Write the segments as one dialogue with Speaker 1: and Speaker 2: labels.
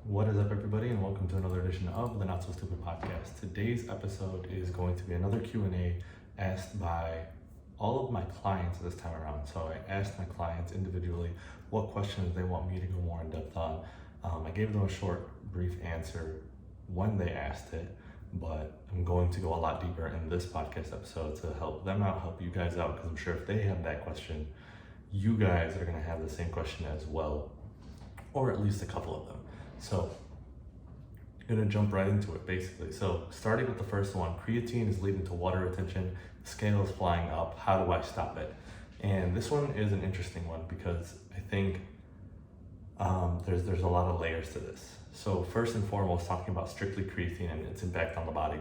Speaker 1: What is up, everybody, and welcome to another edition of the Not So Stupid podcast. Today's episode is going to be another Q&A asked by all of my clients this time around. So I asked my clients individually what questions they want me to go more in depth on. I gave them a short, brief answer when they asked it, but I'm going to go a lot deeper in this podcast episode to help them out, help you guys out, because I'm sure if they have that question, you guys are going to have the same question as well, or at least a couple of them. So I'm gonna jump right into it basically. So starting with the first one, creatine is leading to water retention, the scale is flying up, how do I stop it? And this one is an interesting one because I think there's a lot of layers to this. So first and foremost, talking about strictly creatine and its impact on the body.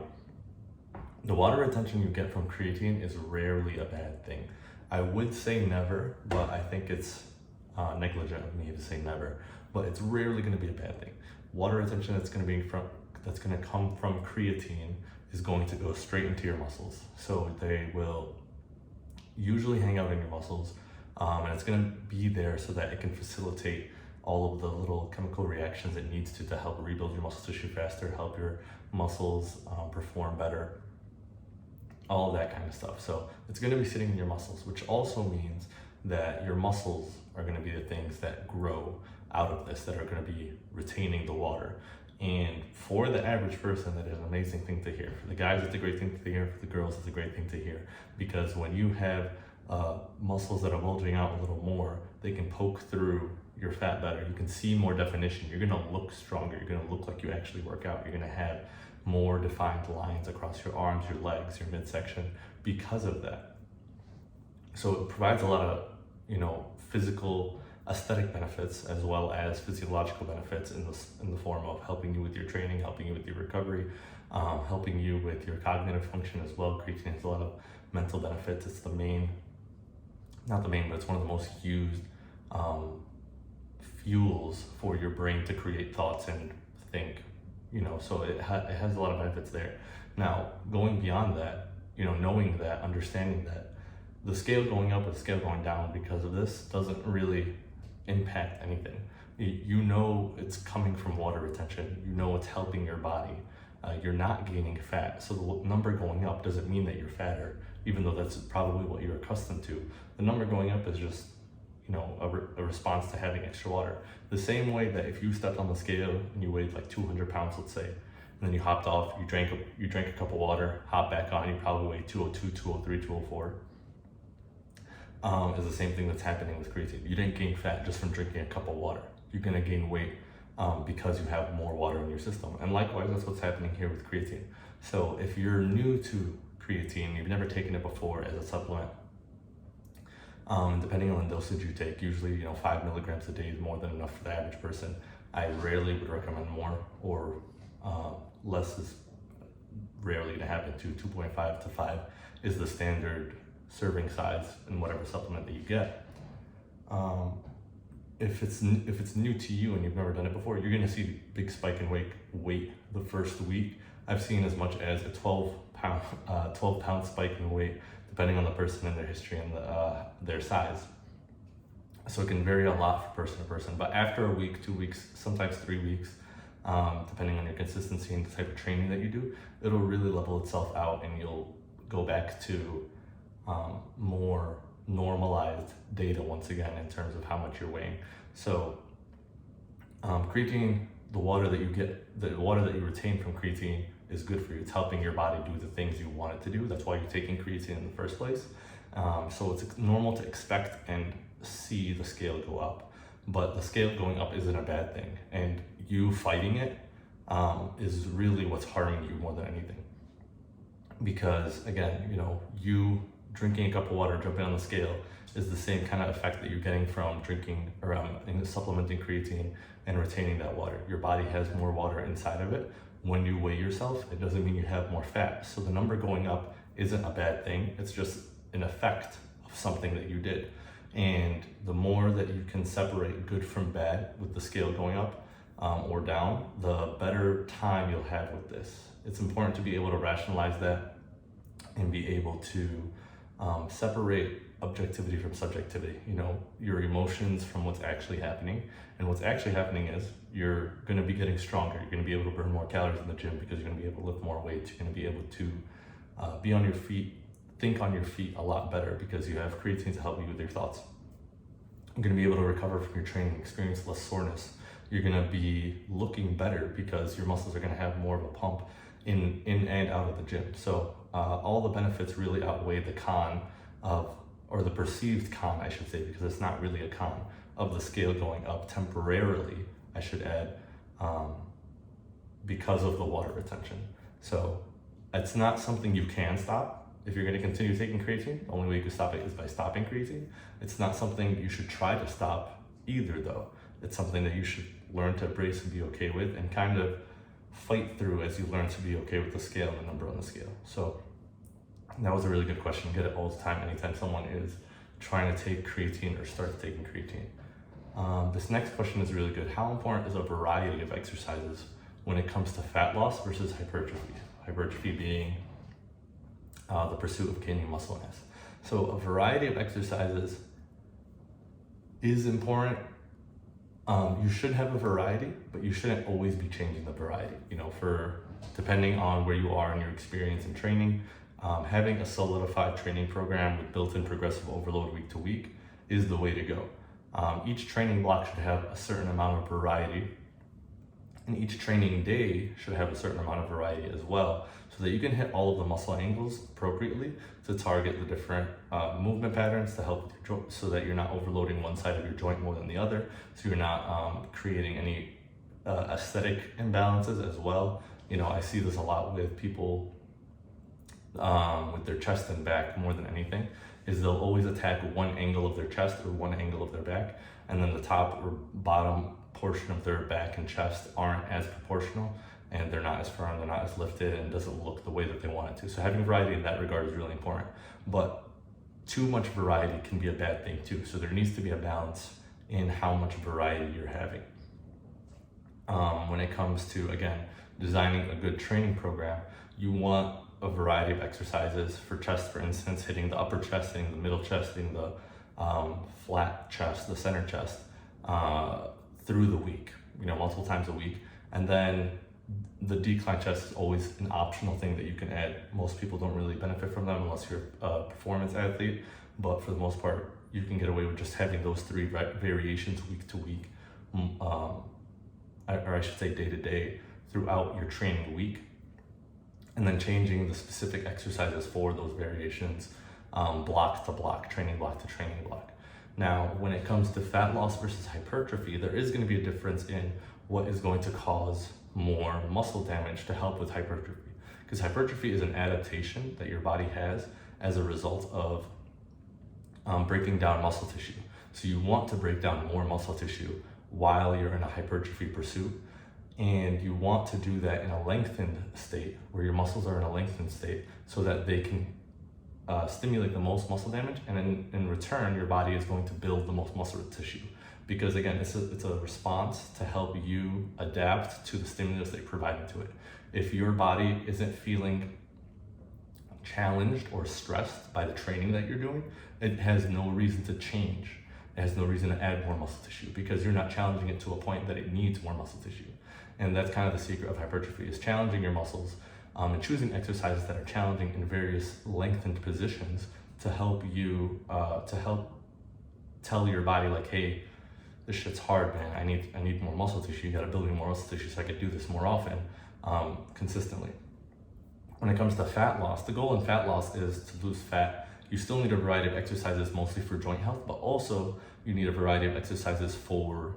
Speaker 1: The water retention you get from creatine is rarely a bad thing. I would say never, but I think it's negligent of me to say never. But it's rarely going to be a bad thing. Water retention that's going to come from creatine is going to go straight into your muscles. So they will usually hang out in your muscles, and it's going to be there so that it can facilitate all of the little chemical reactions it needs to help rebuild your muscle tissue faster, help your muscles perform better, all of that kind of stuff. So it's going to be sitting in your muscles, which also means that your muscles are going to be the things that grow out of this, that are going to be retaining the water. And for the average person, that is an amazing thing to hear. For the guys, it's a great thing to hear. For the girls, it's a great thing to hear, because when you have muscles that are bulging out a little more, they can poke through your fat better. You can see more definition. You're going to look stronger. You're going to look like you actually work out. You're going to have more defined lines across your arms, your legs, your midsection because of that. So it provides a lot of, physical aesthetic benefits as well as physiological benefits in the form of helping you with your training, helping you with your recovery, helping you with your cognitive function as well. Creatine has a lot of mental benefits. It's not the main, but it's one of the most used fuels for your brain to create thoughts and think, so it has a lot of benefits there. Now, going beyond that, knowing that, understanding that, the scale going up or the scale going down because of this doesn't really impact anything. It's coming from water retention. It's helping your body. You're not gaining fat. So the number going up doesn't mean that you're fatter, even though that's probably what you're accustomed to. The number going up is just, a response to having extra water. The same way that if you stepped on the scale and you weighed like 200 pounds, let's say, and then you hopped off, you drank a cup of water, hop back on, you probably weigh 202, 203, 204. Is the same thing that's happening with creatine. You didn't gain fat just from drinking a cup of water. You're gonna gain weight because you have more water in your system. And likewise, that's what's happening here with creatine. So if you're new to creatine, you've never taken it before as a supplement, depending on the dosage you take, usually 5 milligrams a day is more than enough for the average person. I rarely would recommend more, or less is rarely gonna happen too. 2.5 to 5 is the standard serving size in whatever supplement that you get. If it's new to you and you've never done it before, you're gonna see a big spike in weight the first week. I've seen as much as a 12 pound spike in weight, depending on the person and their history and their size. So it can vary a lot from person to person. But after a week, 2 weeks, sometimes 3 weeks, depending on your consistency and the type of training that you do, it'll really level itself out, and you'll go back to more normalized data once again in terms of how much you're weighing. So creatine, the water that you retain from creatine is good for you. It's helping your body do the things you want it to do. That's why you're taking creatine in the first place. So it's normal to expect and see the scale go up, but the scale going up isn't a bad thing, and you fighting it is really what's harming you more than anything. Because again, you drinking a cup of water, jumping on the scale, is the same kind of effect that you're getting from drinking or supplementing creatine and retaining that water. Your body has more water inside of it. When you weigh yourself, it doesn't mean you have more fat. So the number going up isn't a bad thing. It's just an effect of something that you did. And the more that you can separate good from bad with the scale going up or down, the better time you'll have with this. It's important to be able to rationalize that and be able to separate objectivity from subjectivity, your emotions from what's actually happening. And what's actually happening is you're going to be getting stronger. You're going to be able to burn more calories in the gym because you're going to be able to lift more weights. You're going to be able to be on your feet, think on your feet a lot better because you have creatine to help you with your thoughts. You're going to be able to recover from your training, experience less soreness. You're going to be looking better because your muscles are going to have more of a pump in and out of the gym. So all the benefits really outweigh the con or the perceived con, I should say, because it's not really a con, of the scale going up temporarily, I should add, because of the water retention. So it's not something you can stop. If you're going to continue taking creatine, the only way you can stop it is by stopping creatine. It's not something you should try to stop either, though. It's something that you should learn to embrace and be okay with and kind of fight through as you learn to be okay with the scale and the number on the scale. So that was a really good question. Get it all the time, anytime someone is trying to take creatine or start taking creatine. This next question is really good. How important is a variety of exercises when it comes to fat loss versus hypertrophy? Hypertrophy being the pursuit of gaining muscle mass. So a variety of exercises is important. You should have a variety, but you shouldn't always be changing the variety. For depending on where you are in your experience in training, having a solidified training program with built-in progressive overload week to week is the way to go. Each training block should have a certain amount of variety, and each training day should have a certain amount of variety as well, so that you can hit all of the muscle angles appropriately to target the different movement patterns to help with your joint, so that you're not overloading one side of your joint more than the other, so you're not creating any aesthetic imbalances as well. I see this a lot with people with their chest and back more than anything, is they'll always attack one angle of their chest or one angle of their back, and then the top or bottom portion of their back and chest aren't as proportional, and they're not as firm, they're not as lifted, and it doesn't look the way that they want it to. So having variety in that regard is really important, but too much variety can be a bad thing too. So there needs to be a balance in how much variety you're having. When it comes to, again, designing a good training program, you want a variety of exercises. For chest, for instance, hitting the upper chest, hitting the middle chest, hitting the flat chest, the center chest, through the week, multiple times a week. And then the decline chest is always an optional thing that you can add. Most people don't really benefit from them unless you're a performance athlete, but for the most part, you can get away with just having those three variations week to week, or I should say day to day, throughout your training week, and then changing the specific exercises for those variations, block to block, training block to training block. Now, when it comes to fat loss versus hypertrophy, there is going to be a difference in what is going to cause more muscle damage to help with hypertrophy. Because hypertrophy is an adaptation that your body has as a result of breaking down muscle tissue. So you want to break down more muscle tissue while you're in a hypertrophy pursuit. And you want to do that in a lengthened state, where your muscles are in a lengthened state, so that they can stimulate the most muscle damage, and in return, your body is going to build the most muscle tissue. Because again, it's a response to help you adapt to the stimulus that you're providing to it. If your body isn't feeling challenged or stressed by the training that you're doing, it has no reason to change. It has no reason to add more muscle tissue, because you're not challenging it to a point that it needs more muscle tissue. And that's kind of the secret of hypertrophy, is challenging your muscles and choosing exercises that are challenging in various lengthened positions to help you, to help tell your body like, hey, this shit's hard, man. I need more muscle tissue. You gotta build me more muscle tissue so I could do this more often, consistently. When it comes to fat loss, the goal in fat loss is to lose fat. You still need a variety of exercises, mostly for joint health, but also you need a variety of exercises for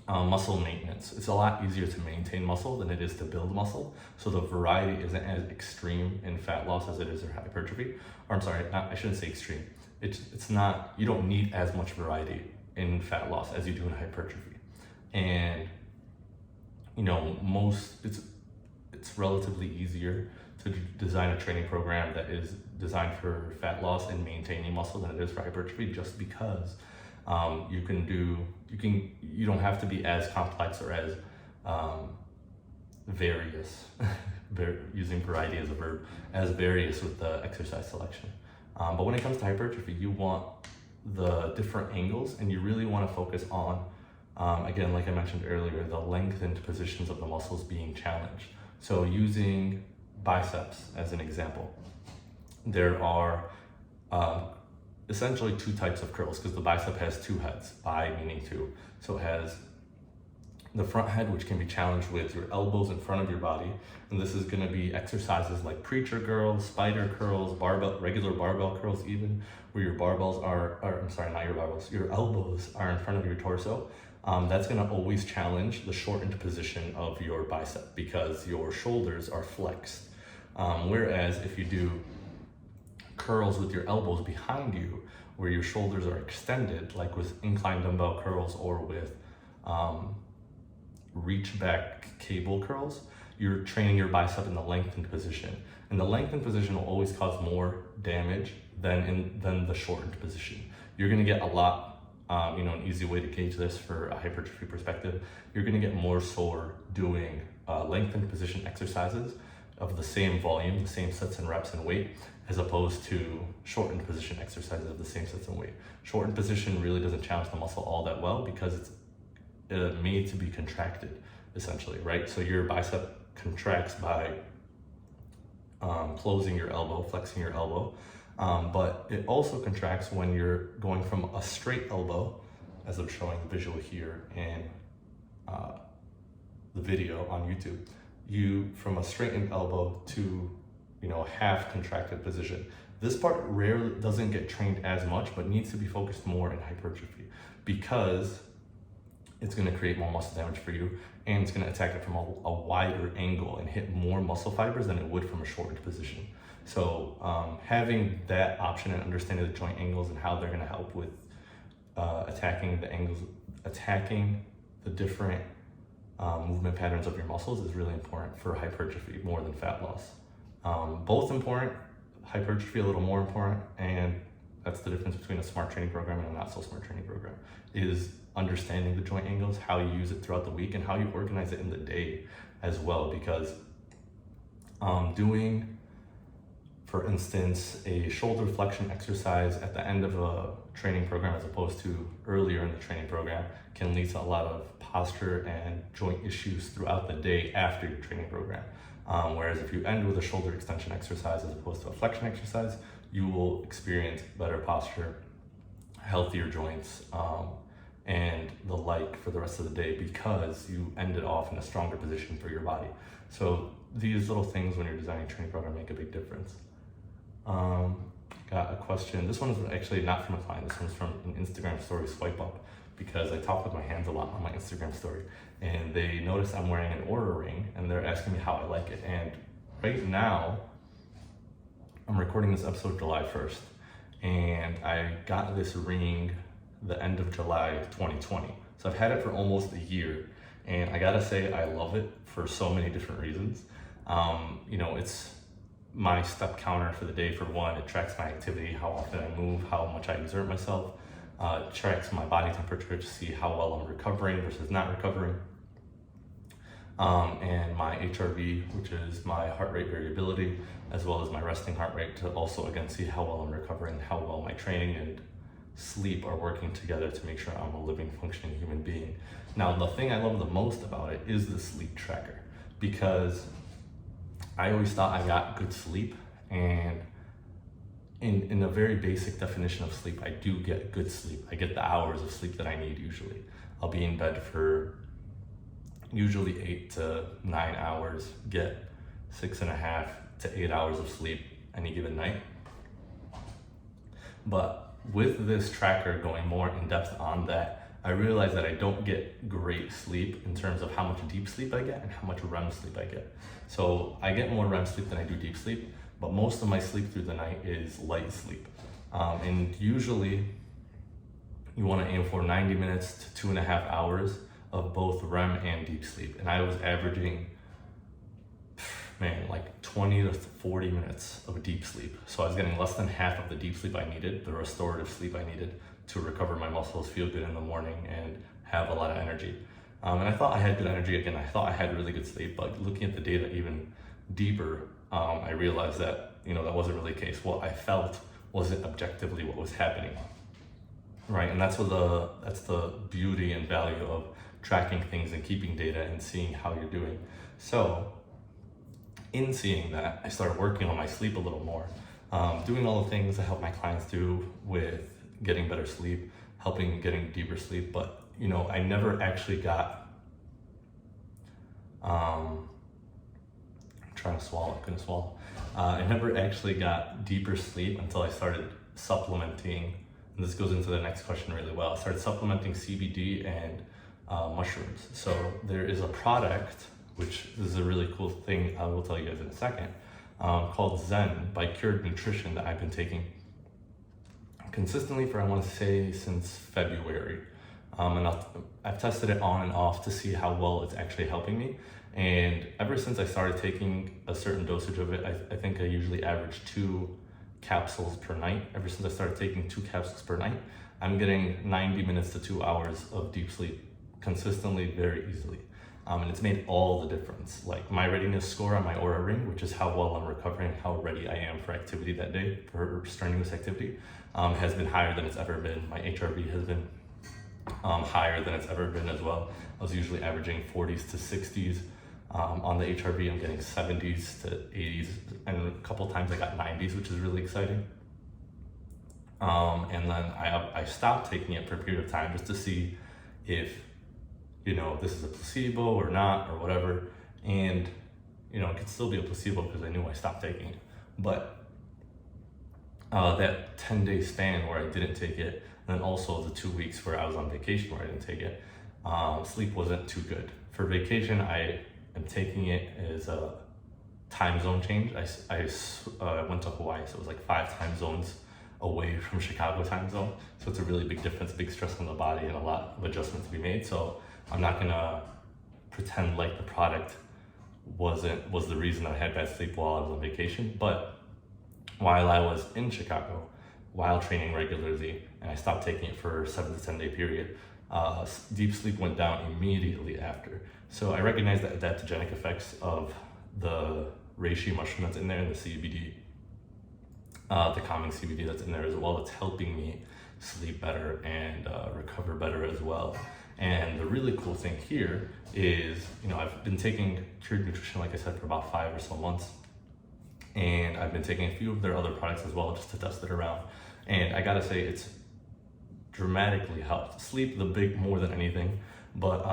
Speaker 1: muscle maintenance. It's a lot easier to maintain muscle than it is to build muscle. So the variety isn't as extreme in fat loss as it is in hypertrophy. Or I'm sorry, I shouldn't say extreme. It's not, you don't need as much variety in fat loss as you do in hypertrophy. And it's relatively easier to design a training program that is designed for fat loss and maintaining muscle than it is for hypertrophy, just because you don't have to be as complex or as various, using variety as a verb, as various with the exercise selection. But when it comes to hypertrophy, you want the different angles, and you really want to focus on, again, like I mentioned earlier, the lengthened positions of the muscles being challenged. So using biceps as an example, there are essentially two types of curls, because the bicep has two heads, bi meaning two. So it has the front head, which can be challenged with your elbows in front of your body. And this is gonna be exercises like preacher curls, spider curls, barbell, regular barbell curls even, where your barbells not your barbells, your elbows are in front of your torso. That's gonna always challenge the shortened position of your bicep because your shoulders are flexed. Whereas if you do curls with your elbows behind you, where your shoulders are extended, like with incline dumbbell curls or with reach back cable curls, you're training your bicep in the lengthened position. And the lengthened position will always cause more damage than the shortened position. You're gonna get a lot, an easy way to gauge this for a hypertrophy perspective, you're gonna get more sore doing lengthened position exercises of the same volume, the same sets and reps and weight, as opposed to shortened position exercises of the same sets and weight. Shortened position really doesn't challenge the muscle all that well because it's made to be contracted, essentially, right? So your bicep contracts by closing your elbow, flexing your elbow, but it also contracts when you're going from a straight elbow, as I'm showing the visual here in the video on YouTube, from a straightened elbow to a half contracted position. This part rarely doesn't get trained as much, but needs to be focused more in hypertrophy because it's going to create more muscle damage for you, and it's going to attack it from a wider angle and hit more muscle fibers than it would from a shortened position. So having that option and understanding the joint angles and how they're going to help with attacking the angles, attacking the different movement patterns of your muscles is really important for hypertrophy more than fat loss. Both important, hypertrophy a little more important, and that's the difference between a smart training program and a not so smart training program, is understanding the joint angles, how you use it throughout the week, and how you organize it in the day as well. Because doing, for instance, a shoulder flexion exercise at the end of a training program as opposed to earlier in the training program can lead to a lot of posture and joint issues throughout the day after your training program. Whereas if you end with a shoulder extension exercise as opposed to a flexion exercise, you will experience better posture, healthier joints, and the like for the rest of the day because you ended off in a stronger position for your body. So these little things when you're designing a training program make a big difference. Got a question. This one is actually not from a client. This one's from an Instagram story swipe up because I talk with my hands a lot on my Instagram story, and they notice I'm wearing an Oura Ring and they're asking me how I like it. And right now, I'm recording this episode July 1st, and I got this ring the end of July 2020. So I've had it for almost a year, and I gotta say I love it for so many different reasons. It's my step counter for the day for one. It tracks my activity, how often I move, how much I exert myself. It tracks my body temperature to see how well I'm recovering versus not recovering. And my HRV, which is my heart rate variability, as well as my resting heart rate, to also again see how well I'm recovering, how well my training and sleep are working together to make sure I'm a living, functioning human being. Now, the thing I love the most about it is the sleep tracker, because I always thought I got good sleep, and in a very basic definition of sleep, I do get good sleep. I get the hours of sleep that I need usually. I'll be in bed for usually 8 to 9 hours, get 6.5 to 8 hours of sleep any given night. But with this tracker going more in depth on that, I realized that I don't get great sleep in terms of how much deep sleep I get and how much REM sleep I get. So I get more REM sleep than I do deep sleep, but most of my sleep through the night is light sleep. And usually you want to aim for 90 minutes to 2.5 hours of both REM and deep sleep. And I was averaging, like 20 to 40 minutes of deep sleep. So I was getting less than half of the deep sleep I needed, the restorative sleep I needed to recover my muscles, feel good in the morning, and have a lot of energy. And I thought I had good energy again. I thought I had really good sleep, but looking at the data even deeper, I realized that that wasn't really the case. What I felt wasn't objectively what was happening, right? And that's the beauty and value of tracking things and keeping data and seeing how you're doing. So in seeing that, I started working on my sleep a little more, doing all the things I help my clients do with getting better sleep, helping getting deeper sleep. But I never actually got, I'm trying to swallow, I couldn't swallow. I never actually got deeper sleep until I started supplementing, and this goes into the next question really well. I started supplementing CBD and mushrooms. So there is a product, which is a really cool thing I will tell you guys in a second, called Zen by Cured Nutrition that I've been taking consistently for, I want to say, since February. And I've tested it on and off to see how well it's actually helping me. And ever since I started taking a certain dosage of it, I think I usually average 2 capsules per night. Ever since I started taking 2 capsules per night, I'm getting 90 minutes to 2 hours of deep sleep consistently, very easily. And it's made all the difference. Like my readiness score on my Oura Ring, which is how well I'm recovering, how ready I am for activity that day, for strenuous activity, has been higher than it's ever been. My HRV has been higher than it's ever been as well. I was usually averaging 40s to 60s. On the HRV, I'm getting 70s to 80s, and a couple times I got 90s, which is really exciting. And then I stopped taking it for a period of time just to see if this is a placebo or not, or whatever. And it could still be a placebo because I knew I stopped taking it. But that 10-day span where I didn't take it, and then also the 2 weeks where I was on vacation where I didn't take it, sleep wasn't too good. For vacation, I am taking it as a time zone change. I went to Hawaii, so it was like 5 time zones away from Chicago time zone. So it's a really big difference, big stress on the body, and a lot of adjustment to be made. So I'm not gonna pretend like the product was the reason I had bad sleep while I was on vacation. But while I was in Chicago, while training regularly, and I stopped taking it for a 7 to 10 day period, deep sleep went down immediately after. So I recognize the adaptogenic effects of the reishi mushroom that's in there, and the CBD, the calming CBD that's in there as well. It's helping me sleep better and recover better as well. And the really cool thing here is, I've been taking Cured Nutrition, like I said, for about 5 or so months. And I've been taking a few of their other products as well, just to test it around. And I gotta say, it's dramatically helped. Sleep, more than anything, but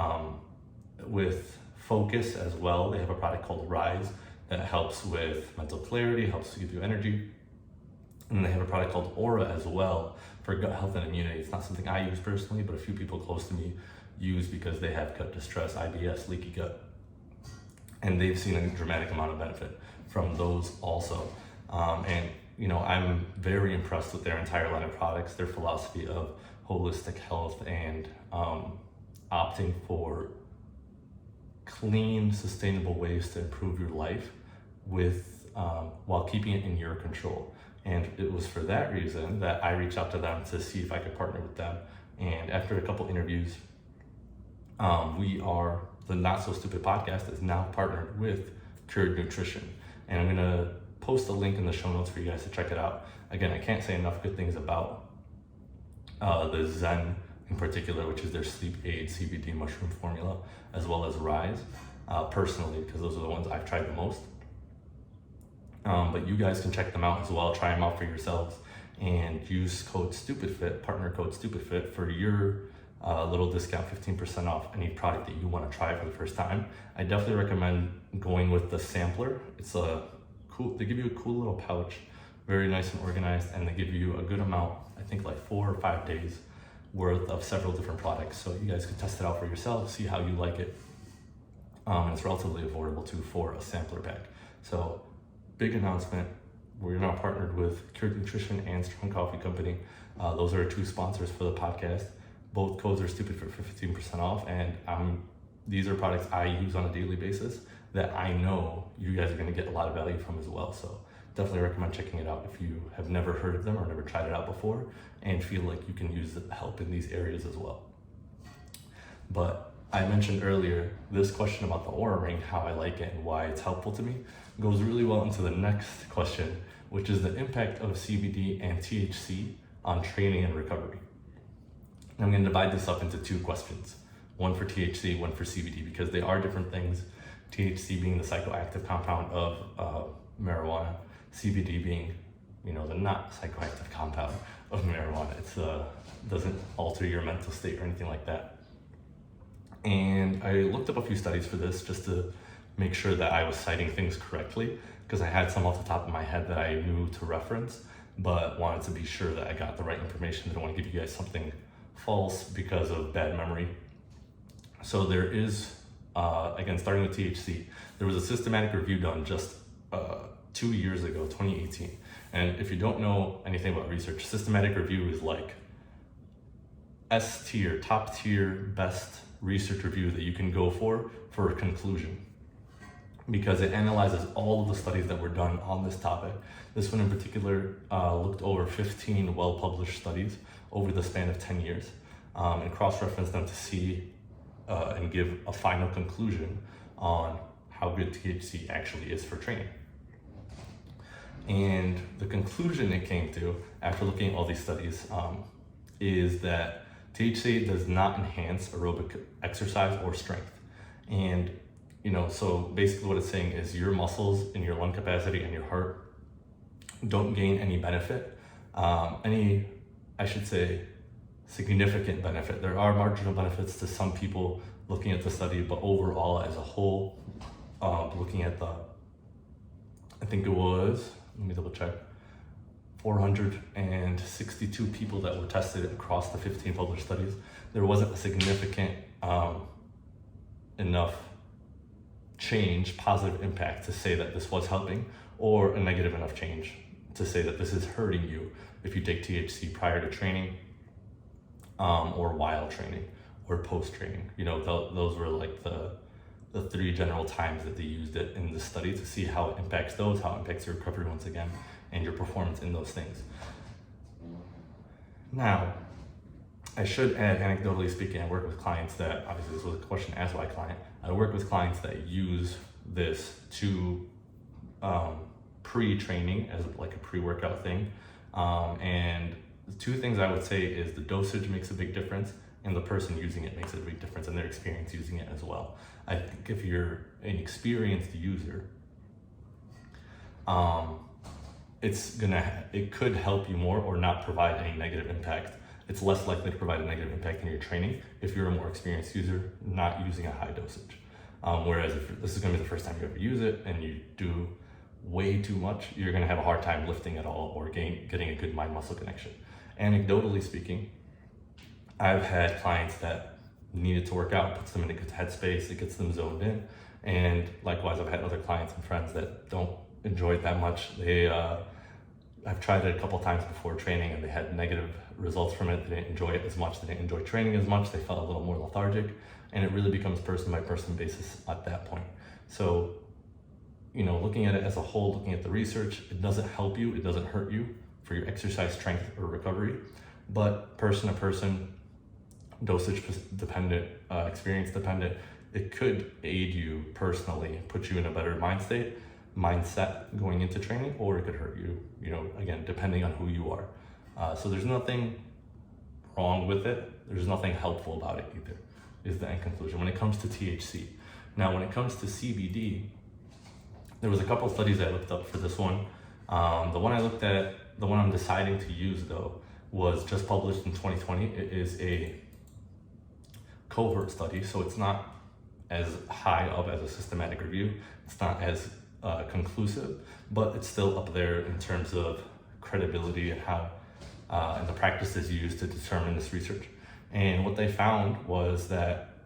Speaker 1: with focus as well. They have a product called Rise that helps with mental clarity, helps to give you energy. And then they have a product called Oura as well for gut health and immunity. It's not something I use personally, but a few people close to me use because they have gut distress, IBS, leaky gut. And they've seen a dramatic amount of benefit from those also. I'm very impressed with their entire line of products, their philosophy of holistic health, and opting for clean, sustainable ways to improve your life while keeping it in your control. And it was for that reason that I reached out to them to see if I could partner with them. And after a couple interviews, the Not So Stupid podcast is now partnered with Cured Nutrition. And I'm gonna post a link in the show notes for you guys to check it out. Again, I can't say enough good things about the Zen in particular, which is their sleep aid CBD mushroom formula, as well as Rise, personally, because those are the ones I've tried the most. But you guys can check them out as well, try them out for yourselves, and use code STUPIDFIT, partner code STUPIDFIT, for your little discount, 15% off any product that you want to try for the first time. I definitely recommend going with the sampler. It's they give you a cool little pouch, very nice and organized, and they give you a good amount, I think like 4 or 5 days worth of several different products. So you guys can test it out for yourselves, see how you like it. And it's relatively affordable too for a sampler pack. So big announcement, we're now partnered with Cured Nutrition and Strong Coffee Company. Those are 2 sponsors for the podcast. Both codes are STUPIDFIT for 15% off, and these are products I use on a daily basis that I know you guys are gonna get a lot of value from as well. So definitely recommend checking it out if you have never heard of them or never tried it out before and feel like you can use the help in these areas as well. But I mentioned earlier, this question about the Oura Ring, how I like it and why it's helpful to me, goes really well into the next question, which is the impact of CBD and THC on training and recovery. And I'm going to divide this up into two questions, one for THC, one for CBD, because they are different things. THC being the psychoactive compound of marijuana, CBD being, the not psychoactive compound of marijuana. It's doesn't alter your mental state or anything like that. And I looked up a few studies for this just to make sure that I was citing things correctly, because I had some off the top of my head that I knew to reference, but wanted to be sure that I got the right information. Didn't want to give you guys something false because of bad memory. So there is, again, starting with THC, there was a systematic review done just 2 years ago, 2018. And if you don't know anything about research, systematic review is like S tier, top tier, best research review that you can go for a conclusion, because it analyzes all of the studies that were done on this topic. This one in particular looked over 15 well-published studies over the span of 10 years and cross-referenced them to see and give a final conclusion on how good THC actually is for training. And the conclusion it came to after looking at all these studies is that THC does not enhance aerobic exercise or strength. And so basically what it's saying is your muscles and your lung capacity and your heart don't gain any benefit, significant benefit. There are marginal benefits to some people looking at the study, but overall as a whole, looking at I think it was, let me double check, 462 people that were tested across the 15 published studies, there wasn't a significant enough change, positive impact to say that this was helping, or a negative enough change to say that this is hurting you if you take THC prior to training or while training or post-training. Those were like the three general times that they used it in the study to see how it impacts how it impacts your recovery once again, and your performance in those things. Now, I should add, anecdotally speaking, I work with clients that, obviously this was a question asked by a client, I work with clients that use this to pre-training as like a pre-workout thing. And the two things I would say is the dosage makes a big difference, and the person using it makes a big difference, and their experience using it as well. I think if you're an experienced user, it could help you more or not provide any negative impact. It's less likely to provide a negative impact in your training if you're a more experienced user not using a high dosage. Whereas if this is going to be the first time you ever use it and you do way too much, you're going to have a hard time lifting at all or getting a good mind-muscle connection. Anecdotally speaking, I've had clients that needed to work out, puts them in a good headspace, it gets them zoned in. And likewise, I've had other clients and friends that don't enjoy it that much. I've tried it a couple times before training and they had negative results from it. They didn't enjoy it as much. They didn't enjoy training as much. They felt a little more lethargic, and it really becomes person by person basis at that point. So, looking at it as a whole, looking at the research, it doesn't help you. It doesn't hurt you for your exercise strength or recovery, but person to person, dosage dependent, experience dependent, it could aid you personally, put you in a better mindset going into training, or it could hurt you, again, depending on who you are. So there's nothing wrong with it. There's nothing helpful about it either, is the end conclusion when it comes to THC. Now, when it comes to CBD, there was a couple of studies I looked up for this one. The one I looked at, the one I'm deciding to use though, was just published in 2020. It is a cohort study, so it's not as high up as a systematic review. It's not as conclusive, but it's still up there in terms of credibility and how and the practices used to determine this research. And what they found was that,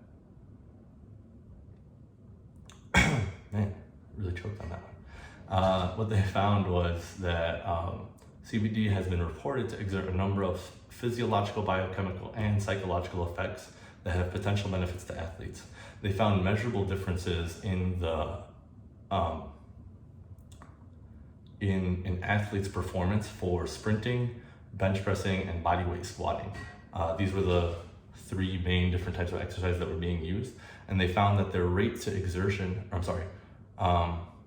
Speaker 1: man, really choked on that one. What they found was that CBD has been reported to exert a number of physiological, biochemical, and psychological effects that have potential benefits to athletes. They found measurable differences in the in athletes' performance for sprinting, bench pressing, and bodyweight squatting. These were the three main different types of exercise that were being used, and they found that their rate to exertion,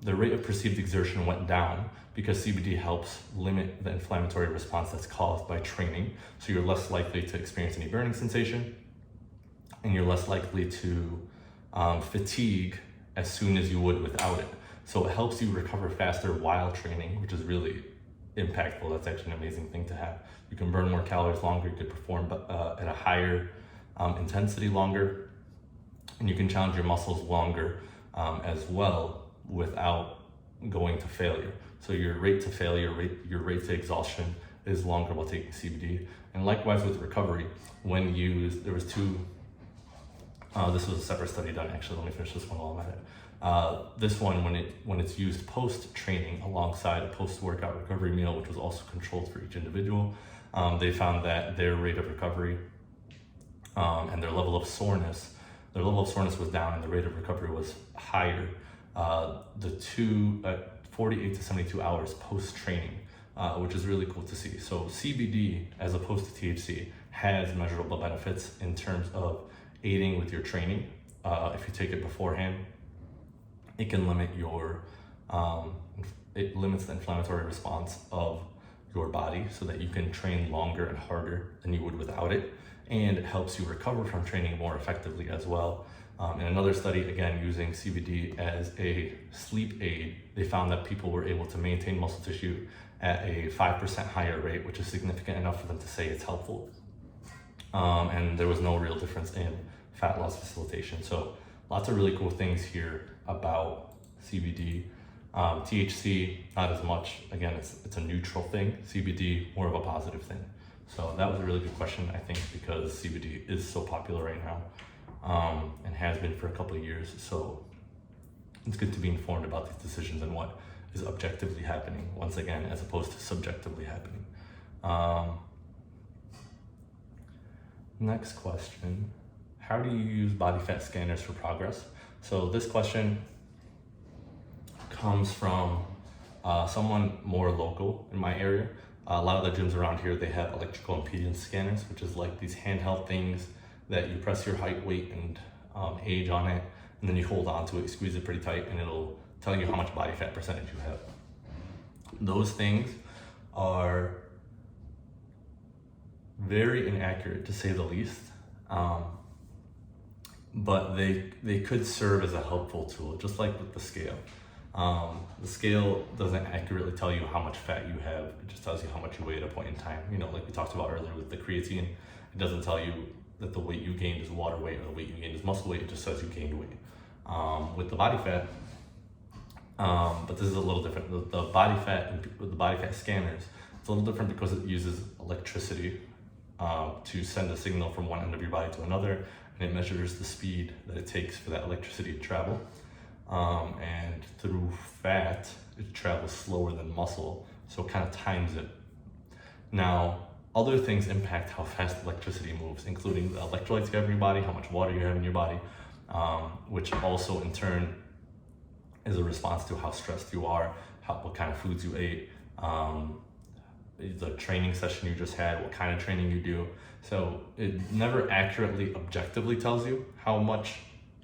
Speaker 1: the rate of perceived exertion went down because CBD helps limit the inflammatory response that's caused by training. So you're less likely to experience any burning sensation, and you're less likely to fatigue as soon as you would without it. So it helps you recover faster while training, which is really impactful. That's actually an amazing thing to have. You can burn more calories longer, you can perform at a higher intensity longer, and you can challenge your muscles longer as well without going to failure. So your rate to failure, your rate to exhaustion is longer while taking CBD. And likewise with recovery, when used, there was two, this was a separate study done actually, let me finish this one while I'm at it. This one, when it's used post-training alongside a post-workout recovery meal, which was also controlled for each individual, they found that their rate of recovery and their level of soreness was down and the rate of recovery was higher. The two at 48 to 72 hours post-training, which is really cool to see. So CBD, as opposed to THC, has measurable benefits in terms of aiding with your training. If you take it beforehand, it can limit it limits the inflammatory response of your body so that you can train longer and harder than you would without it. And it helps you recover from training more effectively as well. In another study, again, using CBD as a sleep aid, they found that people were able to maintain muscle tissue at a 5% higher rate, which is significant enough for them to say it's helpful. And there was no real difference in fat loss facilitation. So lots of really cool things here about CBD. THC, not as much. Again, it's a neutral thing. CBD, more of a positive thing. So that was a really good question, I think, because CBD is so popular right now and has been for a couple of years. So it's good to be informed about these decisions and what is objectively happening, once again, as opposed to subjectively happening. Next question, how do you use body fat scanners for progress? So this question comes from someone more local in my area. A lot of the gyms around here, they have electrical impedance scanners, which is like these handheld things that you press your height, weight, and age on it, and then you hold on to it, you squeeze it pretty tight, and it'll tell you how much body fat percentage you have. Those things are very inaccurate, to say the least, but they could serve as a helpful tool, just like with the scale. The scale doesn't accurately tell you how much fat you have, it just tells you how much you weigh at a point in time. You know, like we talked about earlier with the creatine, it doesn't tell you that the weight you gained is water weight or the weight you gained is muscle weight, it just says you gained weight. With the body fat, but this is a little different. The body fat and the body fat scanners, it's a little different because it uses electricity to send a signal from one end of your body to another, and it measures the speed that it takes for that electricity to travel. And through fat, it travels slower than muscle, so it kind of times it. Now, other things impact how fast electricity moves, including the electrolytes you have in your body, how much water you have in your body, which also in turn is a response to how stressed you are, what kind of foods you ate, the training session you just had, what kind of training you do. So it never accurately, objectively tells you how much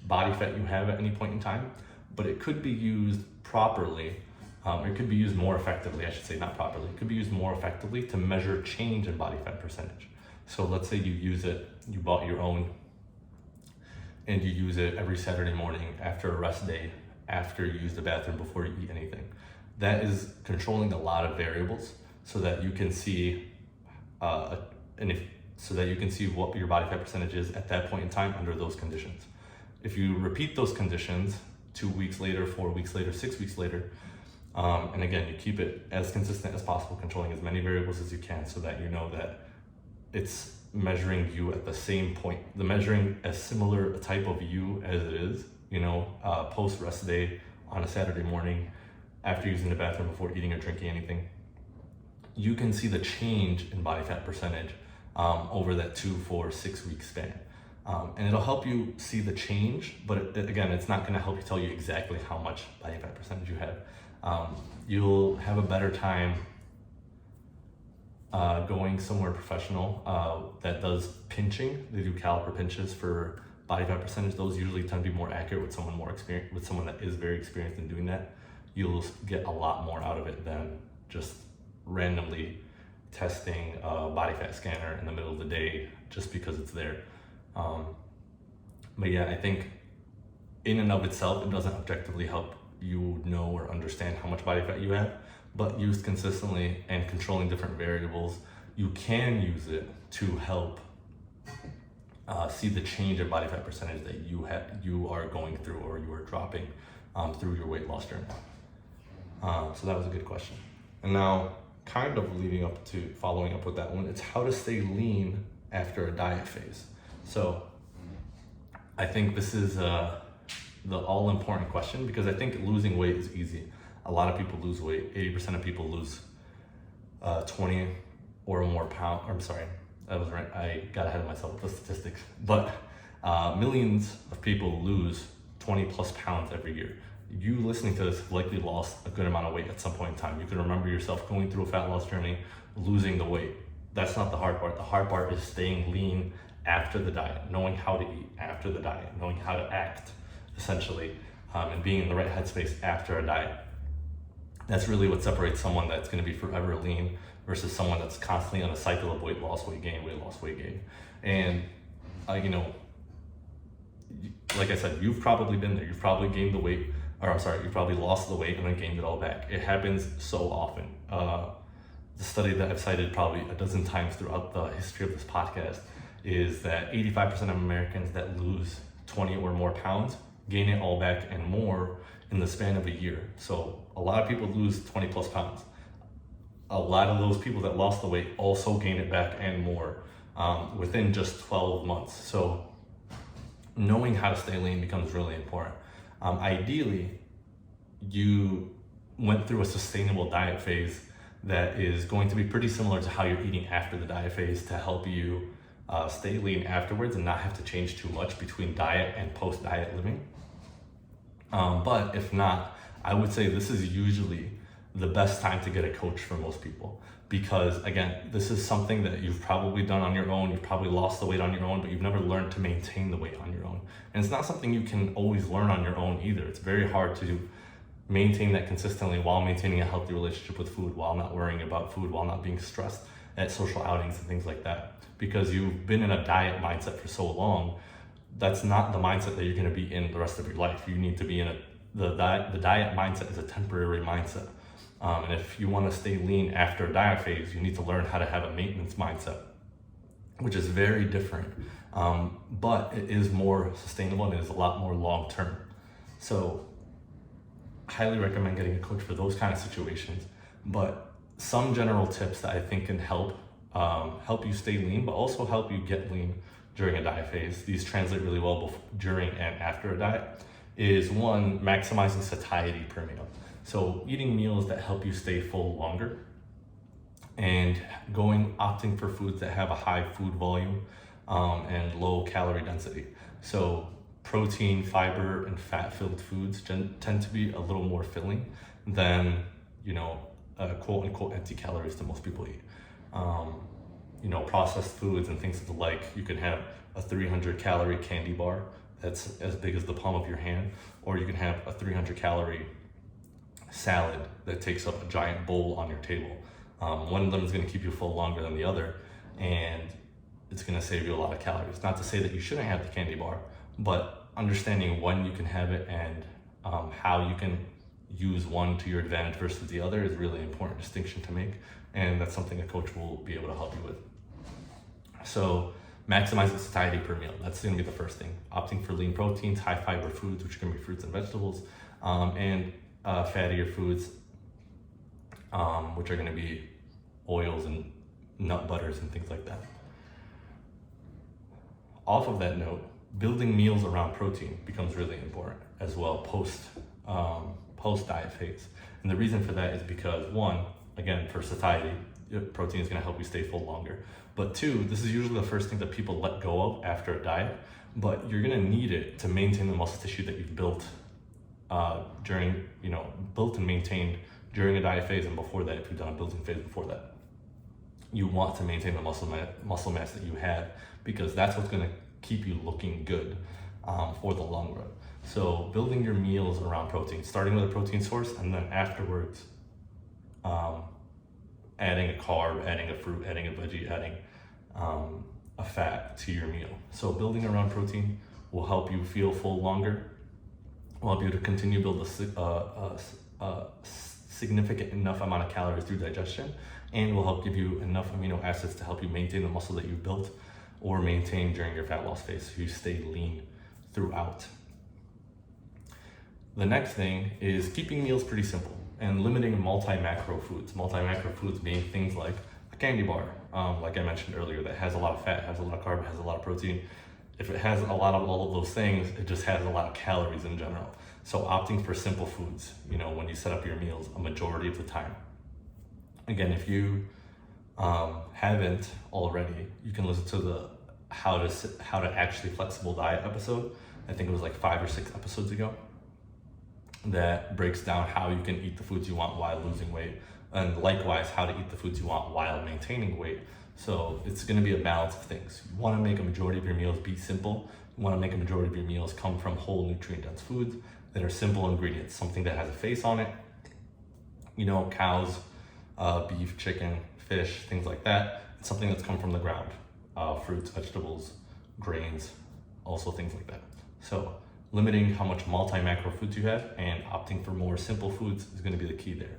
Speaker 1: body fat you have at any point in time, but it could be used properly. It could be used more effectively, I should say, not properly. It could be used more effectively to measure change in body fat percentage. So let's say you use it, you bought your own, and you use it every Saturday morning after a rest day, after you use the bathroom, before you eat anything. That is controlling a lot of variables so that you can see, so that you can see what your body fat percentage is at that point in time under those conditions. If you repeat those conditions 2 weeks later, 4 weeks later, 6 weeks later, and again, you keep it as consistent as possible, controlling as many variables as you can so that you know that it's measuring you at the same point, measuring as similar a type of you as it is, post rest day on a Saturday morning after using the bathroom before eating or drinking anything. You can see the change in body fat percentage over that 2, 4, 6 week span. And it'll help you see the change, but again, it's not gonna help you tell you exactly how much body fat percentage you have. You'll have a better time going somewhere professional that does pinching. They do caliper pinches for body fat percentage. Those usually tend to be more accurate with someone more experienced, with someone that is very experienced in doing that. you'll get a lot more out of it than just randomly testing a body fat scanner in the middle of the day just because it's there. But yeah, I think in and of itself, it doesn't objectively help you know or understand how much body fat you have, but used consistently and controlling different variables, you can use it to help see the change in body fat percentage that you are going through or you are dropping through your weight loss journey. So that was a good question. And now, kind of leading up to following up with that one, it's how to stay lean after a diet phase. So I think this is the all-important question, because I think losing weight is easy. A lot of people lose weight. 80% of people lose 20 or more pounds. I'm sorry, I was right. I got ahead of myself with the statistics. But millions of people lose 20 plus pounds every year. You listening to this have likely lost a good amount of weight at some point in time. You can remember yourself going through a fat loss journey, losing the weight. That's not the hard part. The hard part is staying lean after the diet, knowing how to eat after the diet, knowing how to act, essentially, and being in the right headspace after a diet. That's really what separates someone that's going to be forever lean versus someone that's constantly on a cycle of weight loss, weight gain, weight loss, weight gain. And, you know, like I said, you've probably been there. You've probably gained the weight, you've probably lost the weight and then gained it all back. It happens so often. The study that I've cited probably a dozen times throughout the history of this podcast is that 85% of Americans that lose 20 or more pounds gain it all back and more in the span of a year. So a lot of people lose 20 plus pounds. A lot of those people that lost the weight also gain it back and more within just 12 months. So knowing how to stay lean becomes really important. Ideally, you went through a sustainable diet phase that is going to be pretty similar to how you're eating after the diet phase to help you stay lean afterwards and not have to change too much between diet and post-diet living. But if not, I would say this is usually the best time to get a coach for most people, because again, this is something that you've probably done on your own. You've probably lost the weight on your own, but you've never learned to maintain the weight on your own. And it's not something you can always learn on your own either. It's very hard to maintain that consistently while maintaining a healthy relationship with food, while not worrying about food, while not being stressed at social outings and things like that. Because you've been in a diet mindset for so long, that's not the mindset that you're going to be in the rest of your life. You need to be in the diet mindset is a temporary mindset. And if you want to stay lean after a diet phase, you need to learn how to have a maintenance mindset, which is very different, but it is more sustainable and it is a lot more long-term. So highly recommend getting a coach for those kind of situations. But some general tips that I think can help you stay lean, but also help you get lean during a diet phase. These translate really well during and after a diet. Is one, maximizing satiety per meal. So eating meals that help you stay full longer, and opting for foods that have a high food volume and low calorie density. So protein, fiber, and fat-filled foods tend to be a little more filling than, quote unquote empty calories that most people eat. Processed foods and things of the like. You can have a 300 calorie candy bar that's as big as the palm of your hand, or you can have a 300 calorie salad that takes up a giant bowl on your table. One of them is going to keep you full longer than the other, and it's going to save you a lot of calories. Not to say that you shouldn't have the candy bar, but understanding when you can have it and how you can use one to your advantage versus the other is really important distinction to make, and that's something a coach will be able to help you with. So maximizing satiety per meal, that's going to be the first thing. Opting for lean proteins, high fiber foods, which are going to be fruits and vegetables, and fattier foods, which are going to be oils and nut butters and things like that. Off of that note, building meals around protein becomes really important as well post diet phase. And the reason for that is because, one, again, for satiety, protein is going to help you stay full longer. But two, this is usually the first thing that people let go of after a diet, but you're going to need it to maintain the muscle tissue that you've built built and maintained during a diet phase and before that. If you've done a building phase before that, you want to maintain the muscle mass that you have, because that's what's going to keep you looking good for the long run. So building your meals around protein, starting with a protein source, and then afterwards adding a carb, adding a fruit, adding a veggie, adding a fat to your meal. So building around protein will help you feel full longer, will help you to continue to build a significant enough amount of calories through digestion, and will help give you enough amino acids to help you maintain the muscle that you've built or maintain during your fat loss phase, so you stay lean throughout. The next thing is keeping meals pretty simple and limiting multi-macro foods. Multi-macro foods being things like a candy bar, like I mentioned earlier, that has a lot of fat, has a lot of carb, has a lot of protein. If it has a lot of all of those things, it just has a lot of calories in general. So opting for simple foods, when you set up your meals a majority of the time. Again, if you haven't already, you can listen to the how to actually flexible diet episode. I think it was like 5 or 6 episodes ago, that breaks down how you can eat the foods you want while losing weight, and likewise how to eat the foods you want while maintaining weight. So it's going to be a balance of things. You want to make a majority of your meals be simple. You want to make a majority of your meals come from whole nutrient-dense foods that are simple ingredients, something that has a face on it. Cows, beef, chicken, fish, things like that. It's something that's come from the ground, fruits, vegetables, grains, also things like that. So limiting how much multi-macro foods you have and opting for more simple foods is going to be the key there.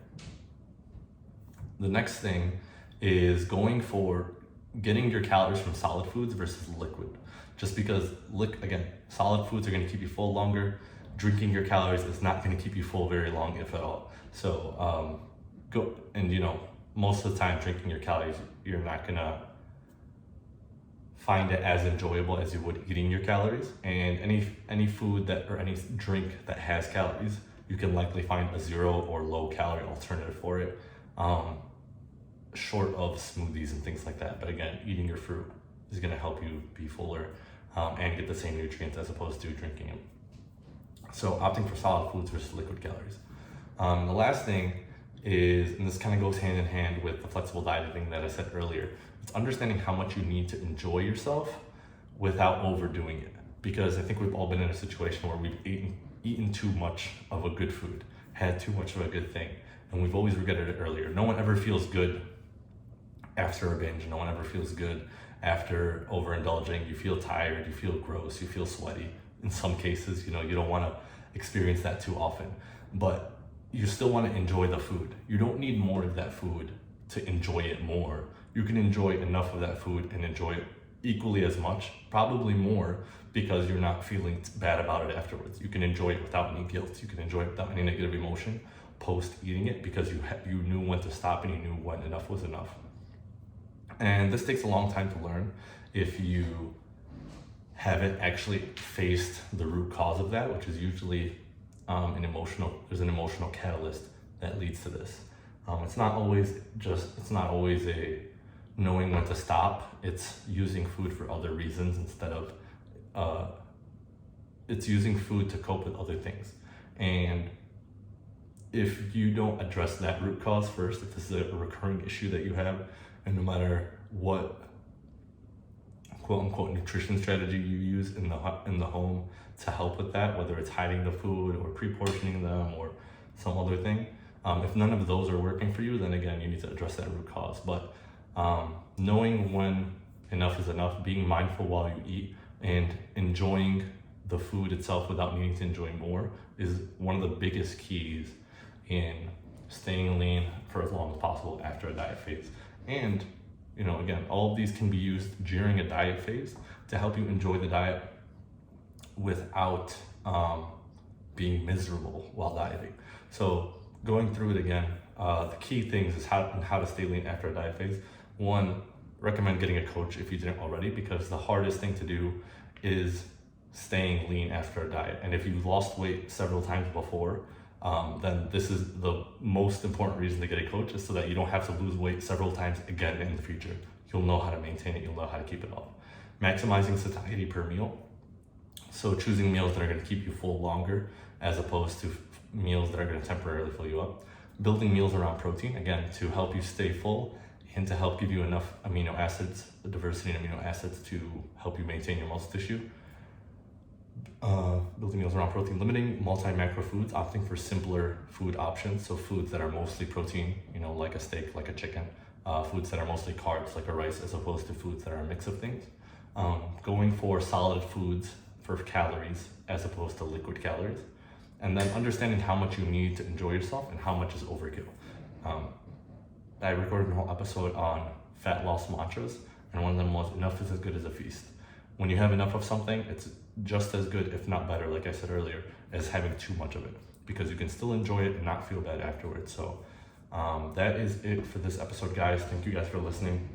Speaker 1: The next thing is going for getting your calories from solid foods versus liquid. Just because, again, solid foods are going to keep you full longer. Drinking your calories is not going to keep you full very long, if at all. So most of the time drinking your calories, you're not going to find it as enjoyable as you would eating your calories. And any food or any drink that has calories, you can likely find a 0 or low calorie alternative for it, short of smoothies and things like that. But again, eating your fruit is going to help you be fuller and get the same nutrients as opposed to drinking them. So opting for solid foods versus liquid calories. The last thing is, and this kind of goes hand in hand with the flexible dieting that I said earlier, it's understanding how much you need to enjoy yourself without overdoing it. Because I think we've all been in a situation where we've eaten too much of a good food, had too much of a good thing, and we've always regretted it earlier. No one ever feels good after a binge. No one ever feels good after overindulging. You feel tired, you feel gross, you feel sweaty. In some cases, you don't want to experience that too often, but you still want to enjoy the food. You don't need more of that food to enjoy it more. You can enjoy enough of that food and enjoy it equally as much, probably more, because you're not feeling bad about it afterwards. You can enjoy it without any guilt. You can enjoy it without any negative emotion post eating it, because you knew when to stop and you knew when enough was enough. And this takes a long time to learn if you haven't actually faced the root cause of that, which is usually there's an emotional catalyst that leads to this. It's not always a knowing when to stop. It's using food for other reasons instead of, it's using food to cope with other things. And if you don't address that root cause first, if this is a recurring issue that you have, and no matter what quote unquote nutrition strategy you use in the home to help with that, whether it's hiding the food or pre-portioning them or some other thing, if none of those are working for you, then again, you need to address that root cause. But knowing when enough is enough, being mindful while you eat, and enjoying the food itself without needing to enjoy more is one of the biggest keys in staying lean for as long as possible after a diet phase. And again, all of these can be used during a diet phase to help you enjoy the diet without being miserable while dieting. So going through it again, the key things is how to stay lean after a diet phase. One, recommend getting a coach if you didn't already, because the hardest thing to do is staying lean after a diet. And if you've lost weight several times before, then this is the most important reason to get a coach, is so that you don't have to lose weight several times again in the future. You'll know how to maintain it, you'll know how to keep it off. Maximizing satiety per meal. So choosing meals that are going to keep you full longer as opposed to meals that are going to temporarily fill you up. Building meals around protein, again, to help you stay full and to help give you enough amino acids, the diversity in amino acids to help you maintain your muscle tissue. building meals around protein, limiting multi-macro foods, opting for simpler food options. So foods that are mostly protein, like a steak, like a chicken, foods that are mostly carbs, like a rice, as opposed to foods that are a mix of things. Going for solid foods for calories as opposed to liquid calories. And then understanding how much you need to enjoy yourself and how much is overkill. I recorded a whole episode on fat loss mantras, and one of them was enough is as good as a feast. When you have enough of something, it's just as good, if not better, like I said earlier, as having too much of it, because you can still enjoy it and not feel bad afterwards. So that is it for this episode, guys. Thank you guys for listening.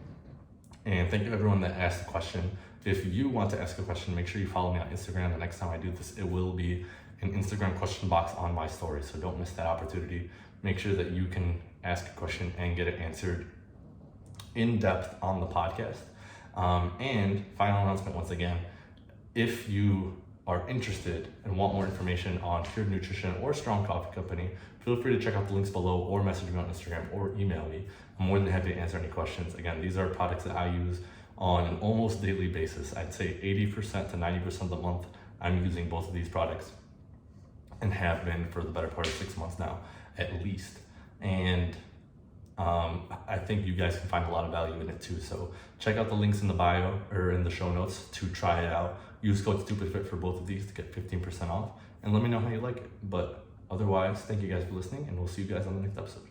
Speaker 1: And thank you everyone that asked a question. If you want to ask a question, make sure you follow me on Instagram. The next time I do this, it will be an Instagram question box on my story. So don't miss that opportunity. Make sure that you can ask a question and get it answered in depth on the podcast. And final announcement once again, if you are interested and want more information on Cured Nutrition or Strong Coffee Company, feel free to check out the links below or message me on Instagram or email me. I'm more than happy to answer any questions. Again, these are products that I use on an almost daily basis. I'd say 80% to 90% of the month I'm using both of these products, and have been for the better part of 6 months now, at least. And I think you guys can find a lot of value in it too. So check out the links in the bio or in the show notes to try it out. Use code STUPIDFIT for both of these to get 15% off, and let me know how you like it. But otherwise, thank you guys for listening, and we'll see you guys on the next episode.